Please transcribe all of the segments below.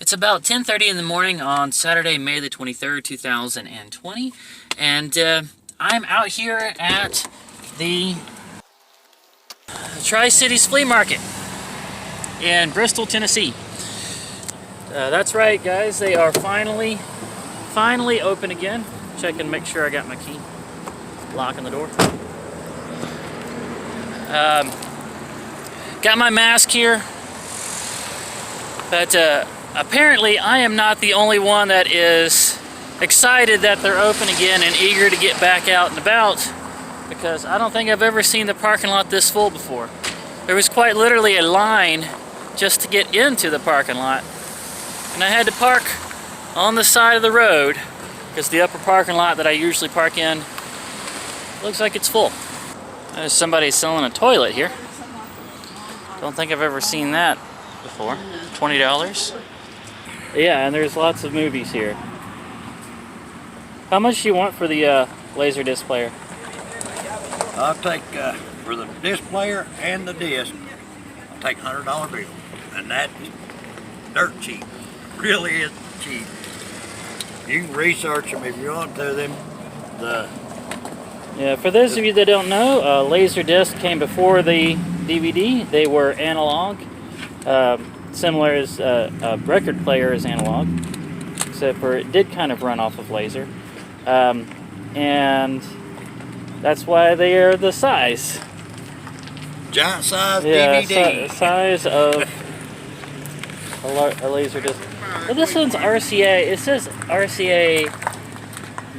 It's about 10:30 in the morning on Saturday, May the 23rd, 2020, and I'm out here at the Tri-Cities Flea Market in Bristol, Tennessee. That's right, guys. They are finally open again. Check and make sure I got my key. Locking the door. Got my mask here, but apparently I am not the only one that is excited that they're open again and eager to get back out and about, because I don't think I've ever seen the parking lot this full before. There was quite literally a line just to get into the parking lot, and I had to park on the side of the road because the upper parking lot that I usually park in looks like it's full. There's somebody selling a toilet here. Don't think I've ever seen that before. $20. Yeah, and there's lots of movies here. How much do you want for the Laserdisc player? I'll take, for the disc player and the disc, I'll take $100 bill. And that is dirt cheap. Really is cheap. You can research them if you want to. Yeah, for those of you that don't know, Laserdisc came before the DVD. They were analog, similar as a record player is analog, except for it did kind of run off of laser. And that's why they are the size. Giant size Yeah, DVD. size of a Laserdisc. Well, this one's RCA. It says RCA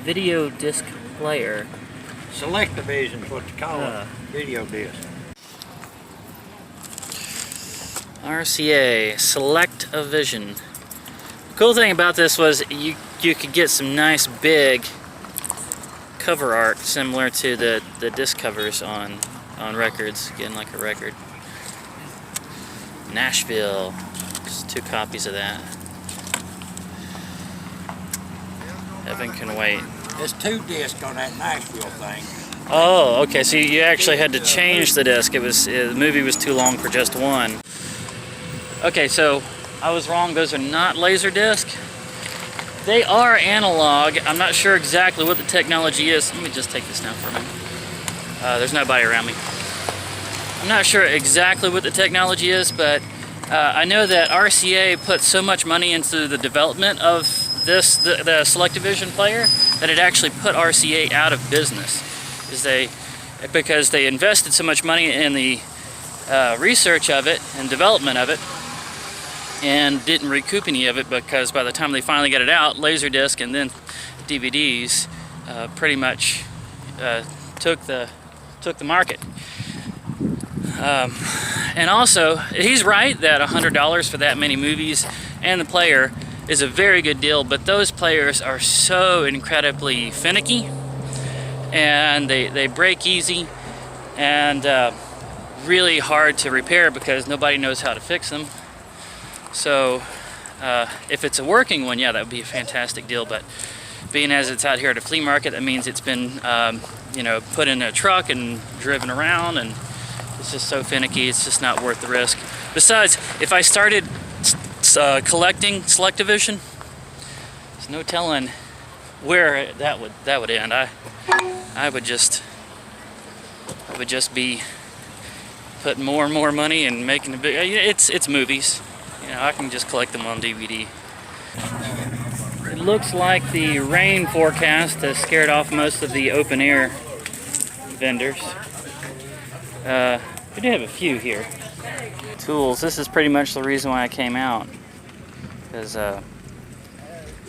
video disc player. Select-O-Vision is what you call it. Video disc. RCA Select-O-Vision. The cool thing about this was you could get some nice big cover art similar to the disc covers on records, again like a record. Nashville, just 2 copies of that. Evan can wait. There's 2 discs on that Nashville thing. Oh, okay, so you actually had to change the disc. The movie was too long for just one. Okay, so I was wrong. Those are not Laserdisc. They are analog. I'm not sure exactly what the technology is. Let me just take this now for a minute. There's nobody around me. I'm not sure exactly what the technology is, but I know that RCA put so much money into the development of the Select-O-Vision player that it actually put RCA out of business. Because they invested so much money in the research of it and development of it, and didn't recoup any of it, because by the time they finally got it out, Laserdisc and then DVDs pretty much took the market. And also, he's right that $100 for that many movies and the player is a very good deal, but those players are so incredibly finicky, and they break easy, and really hard to repair because nobody knows how to fix them. So if it's a working one, yeah, that would be a fantastic deal, but being as it's out here at a flea market, that means it's been put in a truck and driven around, and it's just so finicky, it's just not worth the risk. Besides, if I started collecting Select-O-Vision, there's no telling where that would end. I would just be putting more and more money and making a big. It's movies. I can just collect them on DVD. It looks like the rain forecast has scared off most of the open air vendors. We do have a few here. Tools. This is pretty much the reason why I came out, because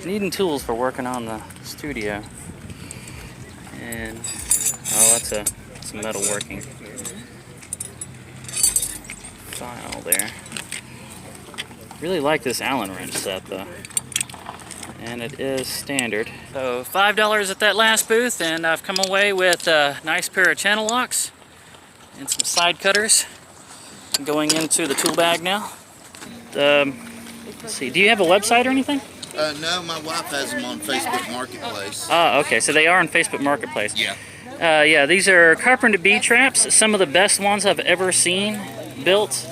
needing tools for working on the studio. And that's a metal working file there. Really like this Allen wrench set though, and it is standard. So $5 at that last booth, and I've come away with a nice pair of channel locks and some side cutters. Going into the tool bag now. Let's see, do you have a website or anything? No, my wife has them on Facebook Marketplace. Oh, okay, so they are on Facebook Marketplace. Yeah. Yeah, these are carpenter bee traps, some of the best ones I've ever seen built.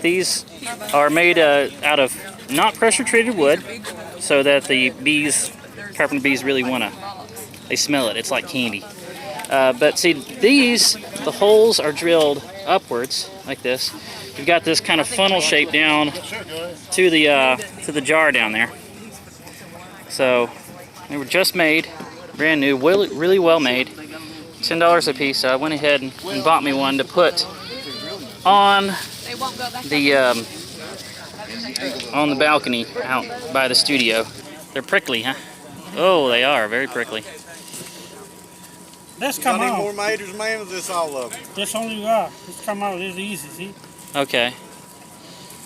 These are made out of not pressure treated wood, so that the bees, carpenter bees, really they smell it. It's like candy. But see, these, the holes are drilled upwards like this. You've got this kind of funnel shape down to the jar down there. So they were just made, brand new, really well made. $10 a piece. So I went ahead and bought me one to put on the balcony out by the studio. They're prickly, huh? Oh, they are very prickly. Let's come Got any out. more majors, man? Is this all of them? This only one. Let's come out. This is easy, see? Okay.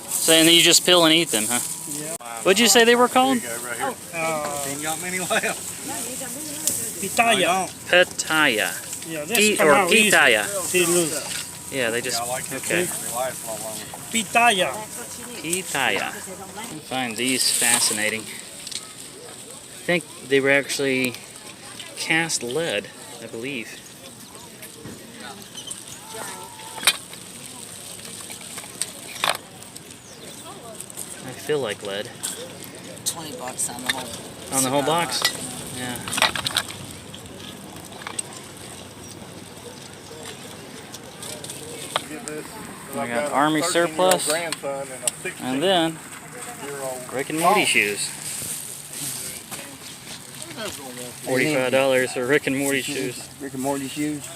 So and then you just peel and eat them, huh? Yeah. What'd you say they were called? There you go, right here. Ain't got many left. Pitaya. Pitaya. Yeah, this come Or out easy. pitaya. See, look. Yeah, they just, I like this. okay. They last a lot longer. Pitaya. Pitaya. I find these fascinating. I think they were actually cast lead, I believe. I feel like lead. $20 on the whole. On the whole box? Yeah. I got Army surplus, and then Rick and Morty shoes. $45 for Rick and Morty shoes. Rick and Morty shoes.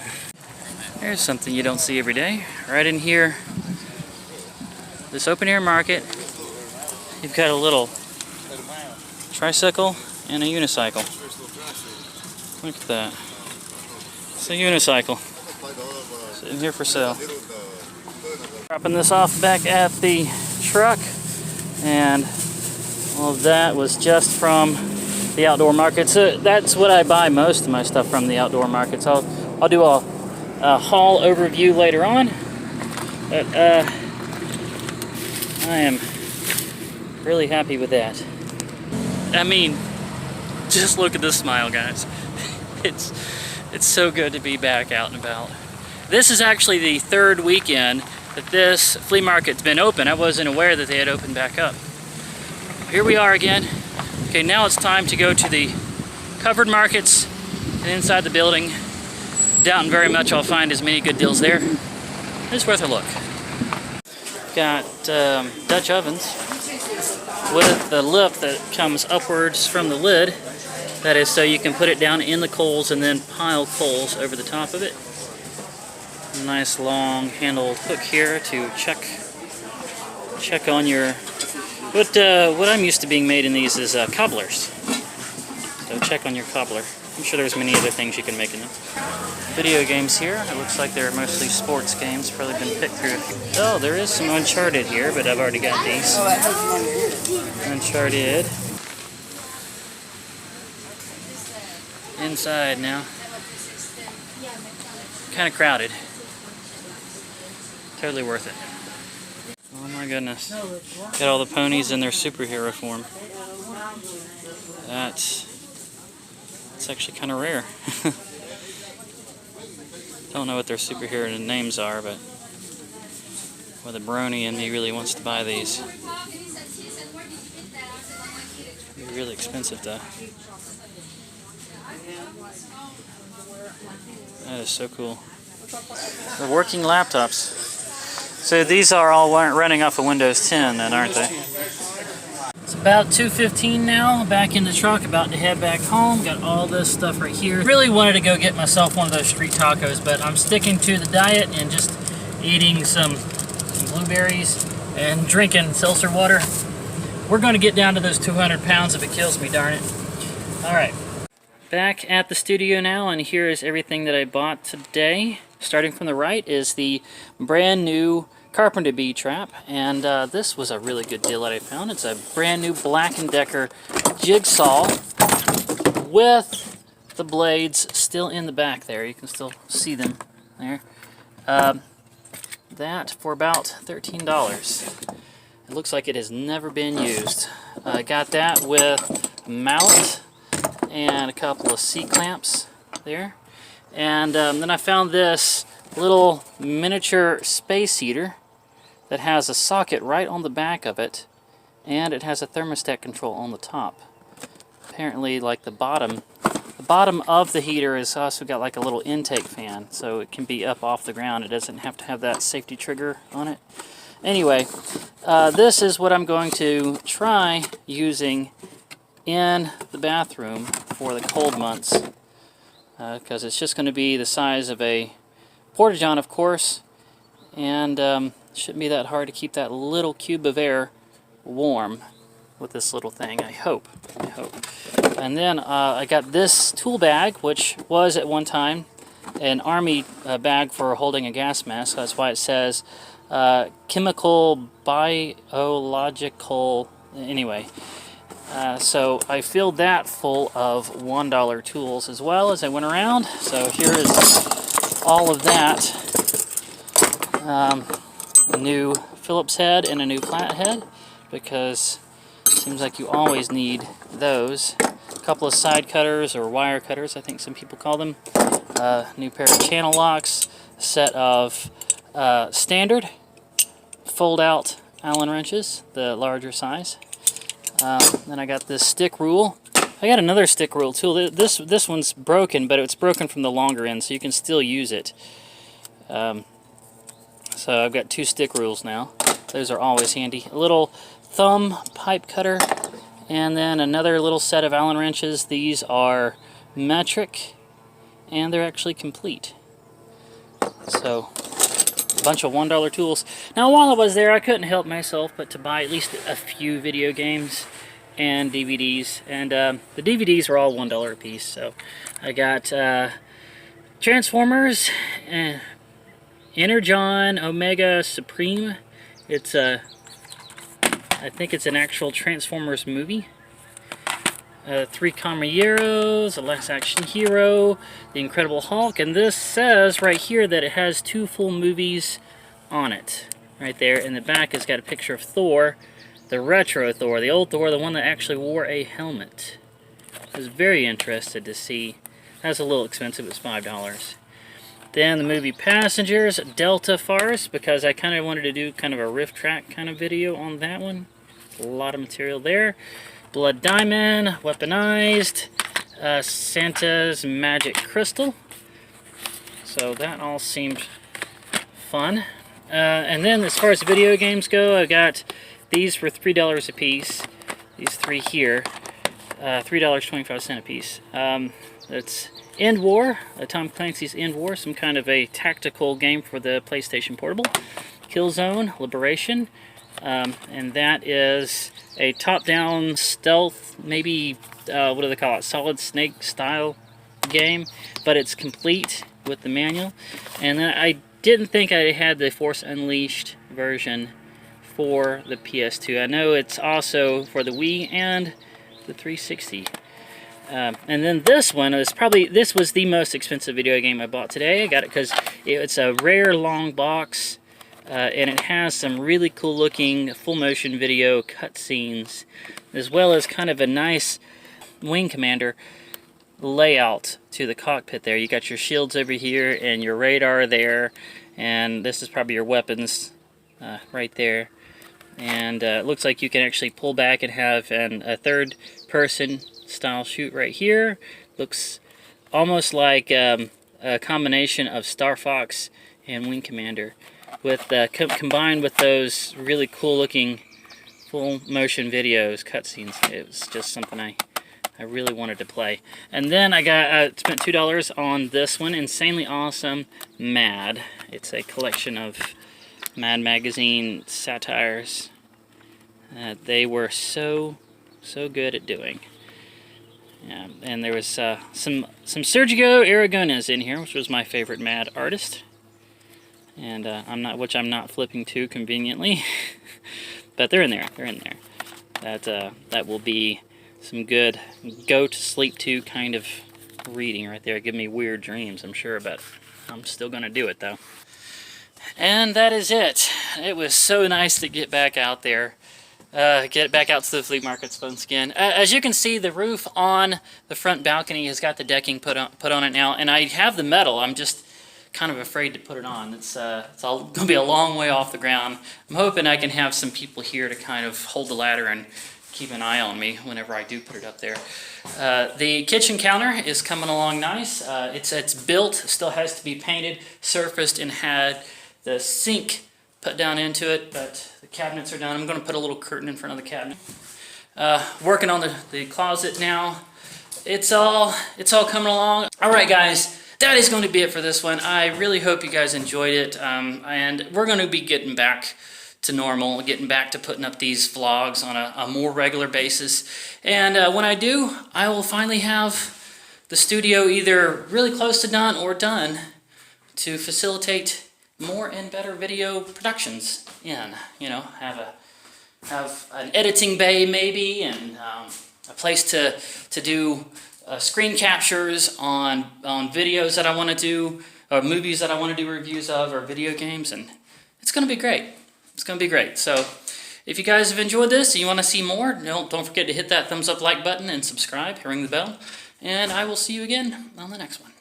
Here's something you don't see every day. Right in here, this open air market, you've got a little tricycle and a unicycle. Look at that. It's a unicycle. Sitting here for sale. Dropping this off back at the truck, and all of that was just from the outdoor market. So that's what I buy most of my stuff from, the outdoor markets. I'll do a haul overview later on, but I am really happy with that. I mean, just look at this smile, guys. It's so good to be back out and about. This is actually the third weekend that this flea market's been open. I wasn't aware that they had opened back up. Here we are again. Okay, now it's time to go to the covered markets and inside the building. Doubting very much I'll find as many good deals there. It's worth a look. Got Dutch ovens with the lip that comes upwards from the lid. That is so you can put it down in the coals and then pile coals over the top of it. Nice long handled hook here to check on your. What I'm used to being made in these is cobblers. So check on your cobbler. I'm sure there's many other things you can make in them. Video games here. It looks like they're mostly sports games. Probably been picked through. Oh, there is some Uncharted here, but I've already got these. Uncharted. Inside now. Kind of crowded. Totally worth it. Oh my goodness. Got all the ponies in their superhero form. That's actually kind of rare. Don't know what their superhero names are, but well, the brony in me really wants to buy these. They're really expensive though. That is so cool. The working laptops. So these are all running off of Windows 10 then, aren't they? It's about 2:15 now, back in the truck, about to head back home. Got all this stuff right here. Really wanted to go get myself one of those street tacos, but I'm sticking to the diet and just eating some blueberries and drinking seltzer water. We're going to get down to those 200 pounds if it kills me, darn it. All right. Back at the studio now, and here is everything that I bought today. Starting from the right is the brand new Carpenter Bee trap, and this was a really good deal that I found. It's a brand new Black & Decker jigsaw with the blades still in the back there. You can still see them there. That for about $13. It looks like it has never been used. I got that with a mallet and a couple of C-clamps there. And then I found this little miniature space heater that has a socket right on the back of it. and it has a thermostat control on the top. Apparently, like the bottom of the heater has also got like a little intake fan, so it can be up off the ground. It doesn't have to have that safety trigger on it. Anyway, this is what I'm going to try using in the bathroom for the cold months, because it's just going to be the size of a porta-john, of course, and shouldn't be that hard to keep that little cube of air warm with this little thing, I hope. And then I got this tool bag, which was at one time an army bag for holding a gas mask. That's why it says chemical, biological, anyway. So I filled that full of $1 tools as well as I went around. So here is all of that. A new Phillips head and a new flathead, because it seems like you always need those. A couple of side cutters, or wire cutters, I think some people call them. New pair of channel locks, a set of standard fold-out Allen wrenches, the larger size. Then I got this stick rule. I got another stick rule too. This one's broken, but it's broken from the longer end, so you can still use it. So I've got 2 stick rules now. Those are always handy. A little thumb pipe cutter, and then another little set of Allen wrenches. These are metric, and they're actually complete. So, a bunch of $1 tools. Now, while I was there, I couldn't help myself but to buy at least a few video games and DVDs. And the DVDs were all $1 a piece. So, I got Transformers, Energon Omega Supreme. It's a, I think it's an actual Transformers movie. 3 Caballeros, a Last Action Hero, The Incredible Hulk, and this says right here that it has 2 full movies on it. Right there in the back has got a picture of Thor, the retro Thor, the old Thor, the one that actually wore a helmet. I was very interested to see. That's a little expensive, it was $5. Then the movie Passengers, Delta Farce, because I kind of wanted to do kind of a riff track kind of video on that one. A lot of material there. Blood Diamond, Weaponized, Santa's Magic Crystal. So that all seemed fun. And then as far as video games go, I got these for $3 a piece. These 3 here, $3.25 a piece. That's End War, Tom Clancy's End War, some kind of a tactical game for the PlayStation Portable. Killzone, Liberation, and that is a top-down stealth, maybe, what do they call it, Solid Snake style game, but it's complete with the manual. And then I didn't think I had the Force Unleashed version for the PS2. I know it's also for the Wii and the 360. And then this one is this was the most expensive video game I bought today. I got it because it's a rare long box, and it has some really cool looking full motion video cutscenes, as well as kind of a nice Wing Commander layout to the cockpit there. You got your shields over here and your radar there, and this is probably your weapons right there. And it looks like you can actually pull back and have a third person style shoot right here. Looks almost like a combination of Star Fox and Wing Commander, with combined with those really cool looking full motion videos, cutscenes. It was just something I really wanted to play. And then I spent $2 on this one, Insanely Awesome Mad. It's a collection of Mad Magazine satires. They were so good at doing. Yeah, and there was some Sergio Aragones in here, which was my favorite Mad artist, and I'm not flipping to conveniently, but they're in there. They're in there. That will be some good go to sleep to kind of reading right there. Give me weird dreams, I'm sure, but I'm still gonna do it though. And that is it. It was so nice to get back out there. Get back out to the flea markets once again. As you can see, the roof on the front balcony has got the decking put on it now, and I have the metal. I'm just kind of afraid to put it on. It's all gonna be a long way off the ground. I'm hoping I can have some people here to kind of hold the ladder and keep an eye on me whenever I do put it up there. The kitchen counter is coming along nice. It's built, still has to be painted, surfaced, and had the sink put down into it, but the cabinets are done. I'm gonna put a little curtain in front of the cabinet. Working on the closet now. It's all coming along. All right, guys. That is going to be it for this one. I really hope you guys enjoyed it, and we're going to be getting back to normal, getting back to putting up these vlogs on a more regular basis. And when I do, I will finally have the studio either really close to done or done to facilitate more and better video productions in. You know, have an editing bay maybe, and a place to do screen captures on videos that I want to do, or movies that I want to do reviews of, or video games, and it's going to be great. It's going to be great. So if you guys have enjoyed this and you want to see more, don't forget to hit that thumbs up like button and subscribe, ring the bell, and I will see you again on the next one.